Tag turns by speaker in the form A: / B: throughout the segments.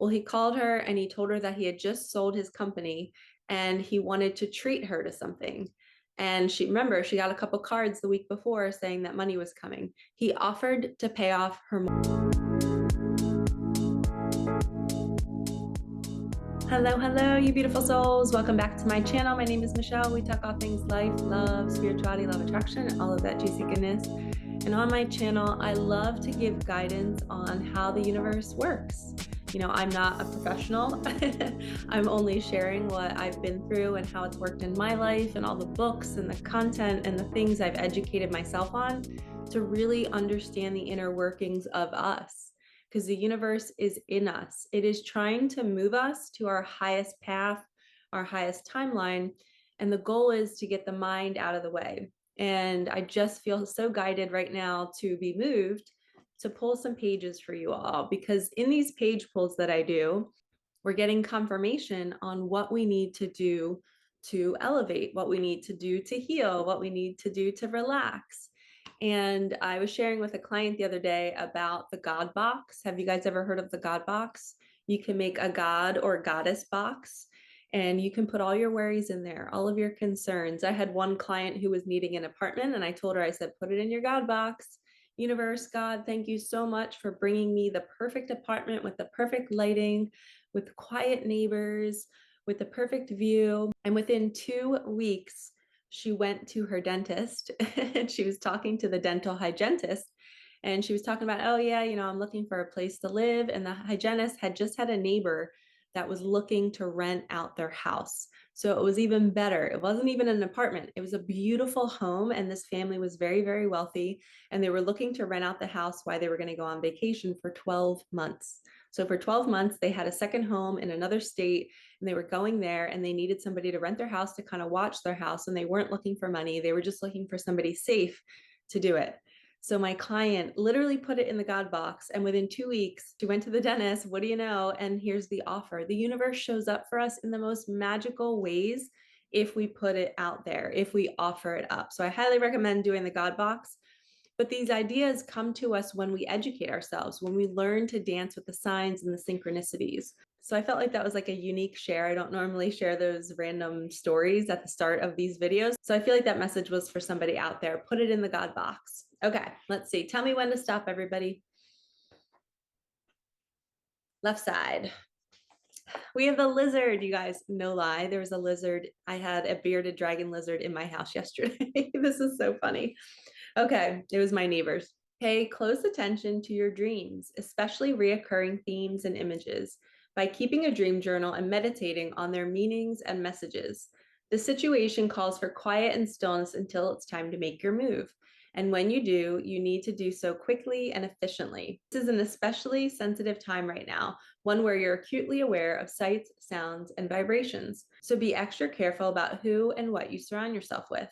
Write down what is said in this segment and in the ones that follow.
A: Well, he called her and he told her that he had just sold his company and he wanted to treat her to something. And remember, she got a couple cards the week before saying that money was coming. He offered to pay off her. Hello, hello, you beautiful souls. Welcome back to my channel. My name is Michelle. We talk all things life, love, spirituality, love attraction, all of that juicy goodness. And on my channel, I love to give guidance on how the universe works. You know, I'm not a professional. I'm only sharing what I've been through and how it's worked in my life and all the books and the content and the things I've educated myself on to really understand the inner workings of us. Because the universe is in us. It is trying to move us to our highest path, our highest timeline. And the goal is to get the mind out of the way. And I just feel so guided right now to be moved to pull some pages for you all, because in these page pulls that I do, we're getting confirmation on what we need to do to elevate, what we need to do to heal, what we need to do to relax. And I was sharing with a client the other day about the God box. Have you guys ever heard of the God box? You can make a God or goddess box and you can put all your worries in there, all of your concerns. I had one client who was needing an apartment and I told her, I said, put it in your God box. Universe, God, thank you so much for bringing me the perfect apartment with the perfect lighting, with quiet neighbors, with the perfect view. And within 2 weeks, she went to her dentist and she was talking to the dental hygienist. And she was talking about, oh, yeah, you know, I'm looking for a place to live. And the hygienist had just had a neighbor that was looking to rent out their house. So it was even better. It wasn't even an apartment. It was a beautiful home. And this family was very, very wealthy. And they were looking to rent out the house while they were going to go on vacation for 12 months. So for 12 months, they had a second home in another state and they were going there and they needed somebody to rent their house to kind of watch their house. And they weren't looking for money. They were just looking for somebody safe to do it. So my client literally put it in the God box. And within 2 weeks, she went to the dentist. What do you know? And here's the offer. The universe shows up for us in the most magical ways if we put it out there, if we offer it up. So I highly recommend doing the God box. But these ideas come to us when we educate ourselves, when we learn to dance with the signs and the synchronicities. So I felt like that was like a unique share. I don't normally share those random stories at the start of these videos. So I feel like that message was for somebody out there. Put it in the God box. Okay, let's see. Tell me when to stop, everybody. Left side. We have the lizard, you guys. No lie, there was a lizard. I had a bearded dragon lizard in my house yesterday. This is so funny. Okay, it was my neighbors. Pay close attention to your dreams, especially reoccurring themes and images, by keeping a dream journal and meditating on their meanings and messages. The situation calls for quiet and stillness until it's time to make your move. And when you do, you need to do so quickly and efficiently. This is an especially sensitive time right now, one where you're acutely aware of sights, sounds, and vibrations. So be extra careful about who and what you surround yourself with.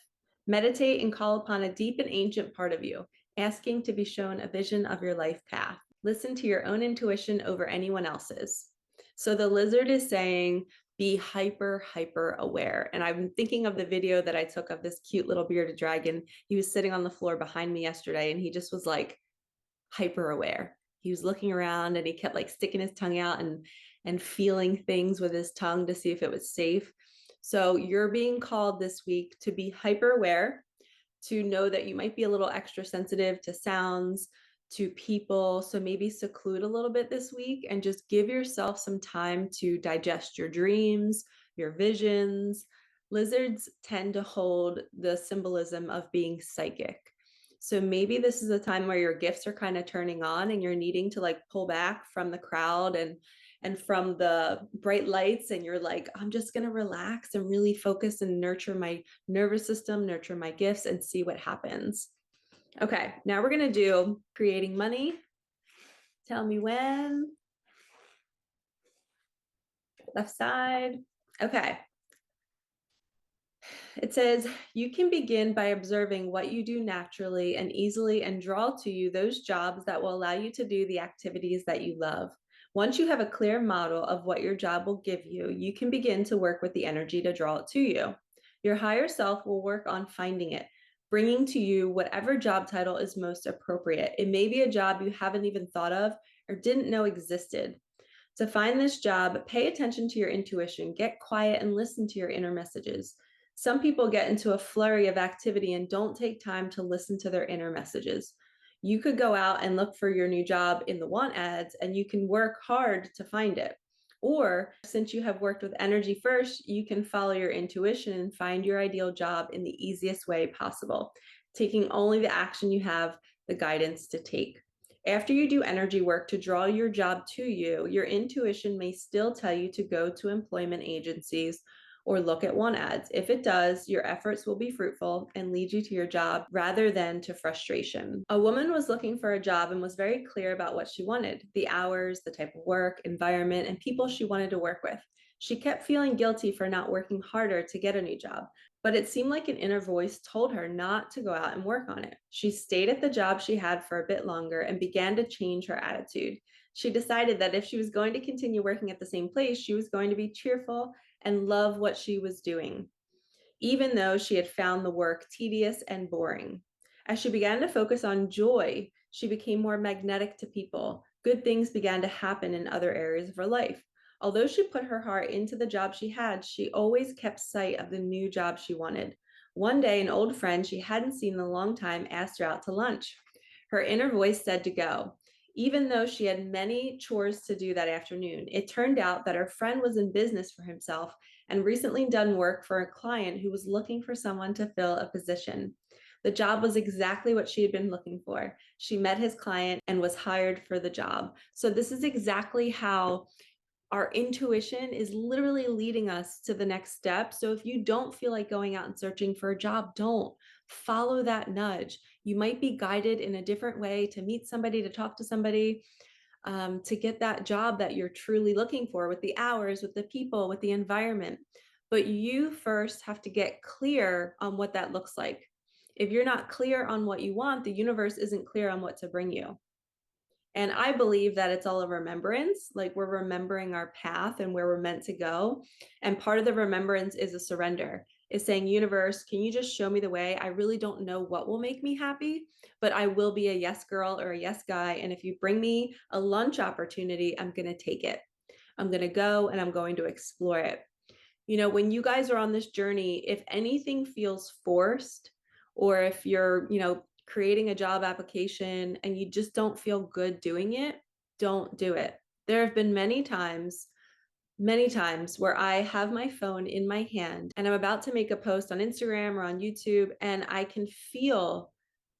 A: Meditate and call upon a deep and ancient part of you, asking to be shown a vision of your life path. Listen to your own intuition over anyone else's. So the lizard is saying, be hyper aware. And I'm thinking of the video that I took of this cute little bearded dragon. He was sitting on the floor behind me yesterday and he just was like hyper aware. He was looking around and he kept like sticking his tongue out and feeling things with his tongue to see if it was safe. So you're being called this week to be hyper aware, to know that you might be a little extra sensitive to sounds, to people. So maybe seclude a little bit this week and just give yourself some time to digest your dreams, your visions. Lizards tend to hold the symbolism of being psychic. So maybe this is a time where your gifts are kind of turning on and you're needing to like pull back from the crowd and from the bright lights, and you're like, I'm just going to relax and really focus and nurture my nervous system, nurture my gifts, and see what happens. Okay, now we're going to do creating money. Tell me when. Left side. Okay. It says, you can begin by observing what you do naturally and easily and draw to you those jobs that will allow you to do the activities that you love. Once you have a clear model of what your job will give you, you can begin to work with the energy to draw it to you. Your higher self will work on finding it, bringing to you whatever job title is most appropriate. It may be a job you haven't even thought of or didn't know existed. To find this job, pay attention to your intuition, get quiet and listen to your inner messages. Some people get into a flurry of activity and don't take time to listen to their inner messages. You could go out and look for your new job in the want ads, and you can work hard to find it. Or since you have worked with energy first, you can follow your intuition and find your ideal job in the easiest way possible, taking only the action you have the guidance to take. After you do energy work to draw your job to you, your intuition may still tell you to go to employment agencies or look at want ads. If it does, your efforts will be fruitful and lead you to your job rather than to frustration. A woman was looking for a job and was very clear about what she wanted: the hours, the type of work, environment, and people she wanted to work with. She kept feeling guilty for not working harder to get a new job, but it seemed like an inner voice told her not to go out and work on it. She stayed at the job she had for a bit longer and began to change her attitude. She decided that if she was going to continue working at the same place, she was going to be cheerful and love what she was doing, even though she had found the work tedious and boring. As she began to focus on joy, she became more magnetic to people. Good things began to happen in other areas of her life. Although she put her heart into the job she had, she always kept sight of the new job she wanted. One day, an old friend she hadn't seen in a long time asked her out to lunch. Her inner voice said to go, even though she had many chores to do that afternoon. It turned out that her friend was in business for himself and recently done work for a client who was looking for someone to fill a position. The job was exactly what she had been looking for. She met his client and was hired for the job. So this is exactly how our intuition is literally leading us to the next step. So if you don't feel like going out and searching for a job, don't. Follow that nudge. You might be guided in a different way to meet somebody, to talk to somebody, to get that job that you're truly looking for, with the hours, with the people, with the environment. But you first have to get clear on what that looks like. If you're not clear on what you want, the universe isn't clear on what to bring you. And I believe that it's all a remembrance, like we're remembering our path and where we're meant to go. And part of the remembrance is a surrender, is saying, universe, can you just show me the way? I really don't know what will make me happy, but I will be a yes girl or a yes guy. And if you bring me a lunch opportunity, I'm going to take it. I'm going to go and I'm going to explore it. You know, when you guys are on this journey, if anything feels forced, or if you're, creating a job application and you just don't feel good doing it, don't do it. There have been many times where I have my phone in my hand and I'm about to make a post on Instagram or on YouTube, and I can feel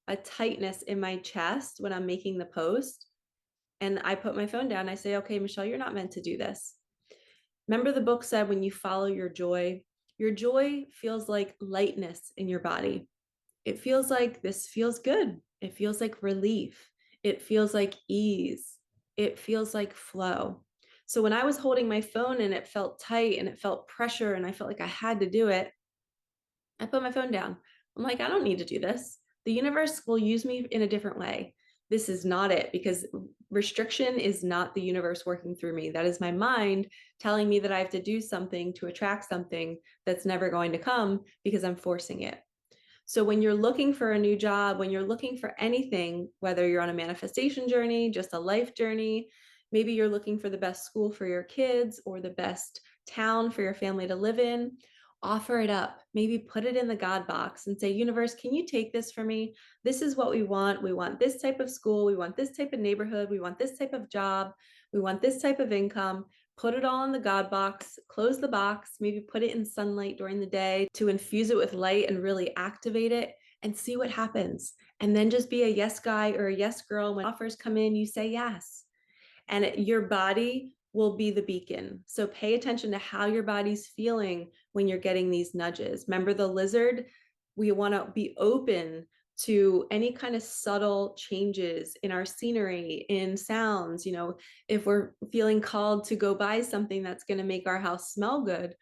A: a tightness in my chest when I'm making the post. And I put my phone down. I say, okay, Michelle, you're not meant to do this. Remember the book said, when you follow your joy feels like lightness in your body. It feels like this feels good. It feels like relief. It feels like ease. It feels like flow. So when I was holding my phone and it felt tight and it felt pressure and I felt like I had to do it, I put my phone down. I'm like, I don't need to do this. The universe will use me in a different way. This is not it, because restriction is not the universe working through me. That is my mind telling me that I have to do something to attract something that's never going to come because I'm forcing it. So when you're looking for a new job, when you're looking for anything, whether you're on a manifestation journey, just a life journey, maybe you're looking for the best school for your kids or the best town for your family to live in, offer it up. Maybe put it in the God box and say, universe, can you take this for me? This is what we want. We want this type of school. We want this type of neighborhood. We want this type of job. We want this type of income. Put it all in the God box, close the box, maybe put it in sunlight during the day to infuse it with light and really activate it, and see what happens. And then just be a yes guy or a yes girl. When offers come in, you say yes. And your body will be the beacon. So pay attention to how your body's feeling when you're getting these nudges. Remember the lizard? We want to be open to any kind of subtle changes in our scenery, in sounds. If we're feeling called to go buy something that's going to make our house smell good,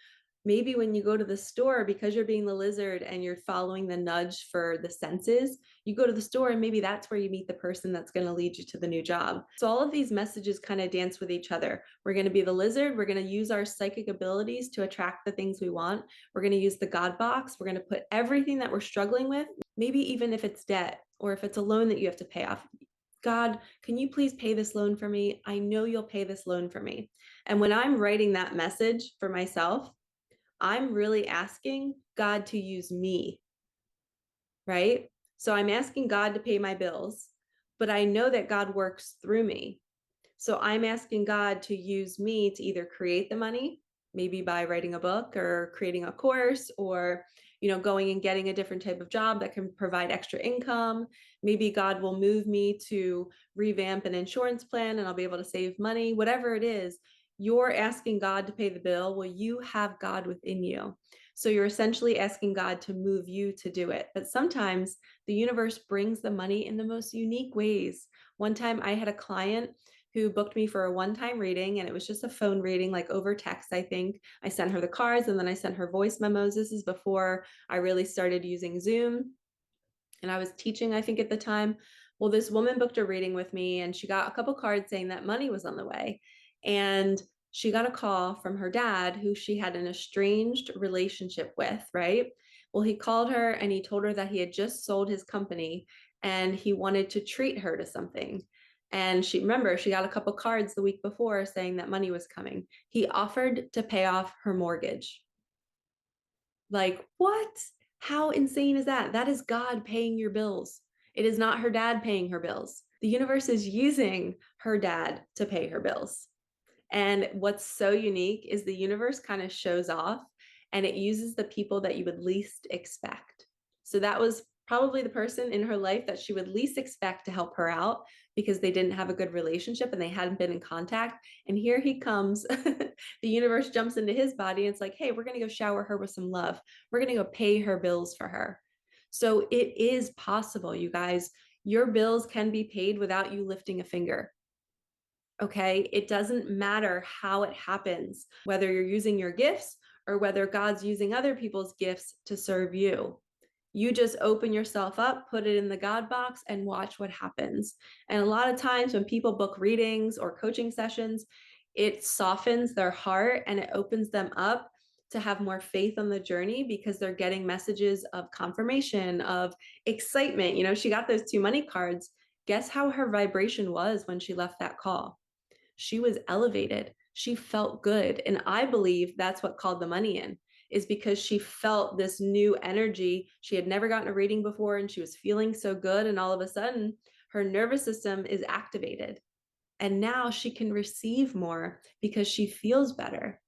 A: maybe when you go to the store, because you're being the lizard and you're following the nudge for the senses, you go to the store and maybe that's where you meet the person that's going to lead you to the new job. So all of these messages kind of dance with each other. We're going to be the lizard. We're going to use our psychic abilities to attract the things we want. We're going to use the God box. We're going to put everything that we're struggling with, maybe even if it's debt or if it's a loan that you have to pay off. God, can you please pay this loan for me? I know you'll pay this loan for me. And when I'm writing that message for myself, I'm really asking God to use me, right? So I'm asking God to pay my bills, but I know that God works through me. So I'm asking God to use me to either create the money, maybe by writing a book or creating a course, or going and getting a different type of job that can provide extra income. Maybe God will move me to revamp an insurance plan and I'll be able to save money. Whatever it is, you're asking God to pay the bill. Well, you have God within you. So you're essentially asking God to move you to do it. But sometimes the universe brings the money in the most unique ways. One time I had a client who booked me for a one-time reading, and it was just a phone reading, like over text, I think. I sent her the cards and then I sent her voice memos. This is before I really started using Zoom. And I was teaching, I think, at the time. Well, this woman booked a reading with me and she got a couple cards saying that money was on the way. And she got a call from her dad, who she had an estranged relationship with, right? Well, he called her and he told her that he had just sold his company and he wanted to treat her to something. And she got a couple cards the week before saying that money was coming. He offered to pay off her mortgage. Like, what? How insane is that? That is God paying your bills. It is not her dad paying her bills. The universe is using her dad to pay her bills. And what's so unique is the universe kind of shows off and it uses the people that you would least expect. So that was probably the person in her life that she would least expect to help her out because they didn't have a good relationship and they hadn't been in contact. And here he comes. The universe jumps into his body and it's like, hey, we're going to go shower her with some love. We're going to go pay her bills for her. So it is possible, you guys. Your bills can be paid without you lifting a finger. Okay, it doesn't matter how it happens, whether you're using your gifts or whether God's using other people's gifts to serve you. You just open yourself up, put it in the God box, and watch what happens. And a lot of times when people book readings or coaching sessions, it softens their heart and it opens them up to have more faith on the journey because they're getting messages of confirmation, of excitement. She got those 2 money cards. Guess how her vibration was when she left that call? She was elevated. She felt good. And I believe that's what called the money in, is because she felt this new energy. She had never gotten a reading before and she was feeling so good. And all of a sudden, her nervous system is activated. And now she can receive more because she feels better.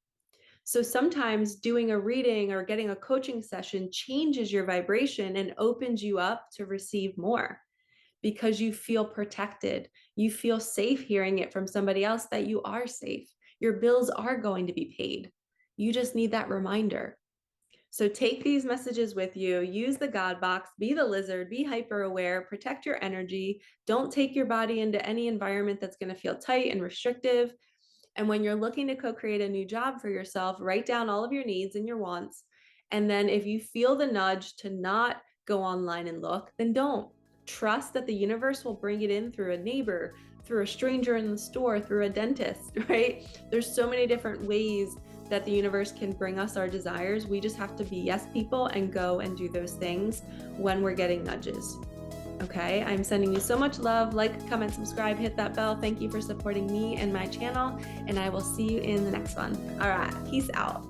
A: So sometimes doing a reading or getting a coaching session changes your vibration and opens you up to receive more, because you feel protected. You feel safe hearing it from somebody else that you are safe. Your bills are going to be paid. You just need that reminder. So take these messages with you, use the God box, be the lizard, be hyper aware, protect your energy. Don't take your body into any environment that's going to feel tight and restrictive. And when you're looking to co-create a new job for yourself, write down all of your needs and your wants. And then if you feel the nudge to not go online and look, then don't. Trust that the universe will bring it in through a neighbor, through a stranger in the store, through a dentist, right? There's so many different ways that the universe can bring us our desires. We just have to be yes people and go and do those things when we're getting nudges. Okay, I'm sending you so much love. Like, comment, subscribe, hit that bell. Thank you for supporting me and my channel, and I will see you in the next one. All right, peace out.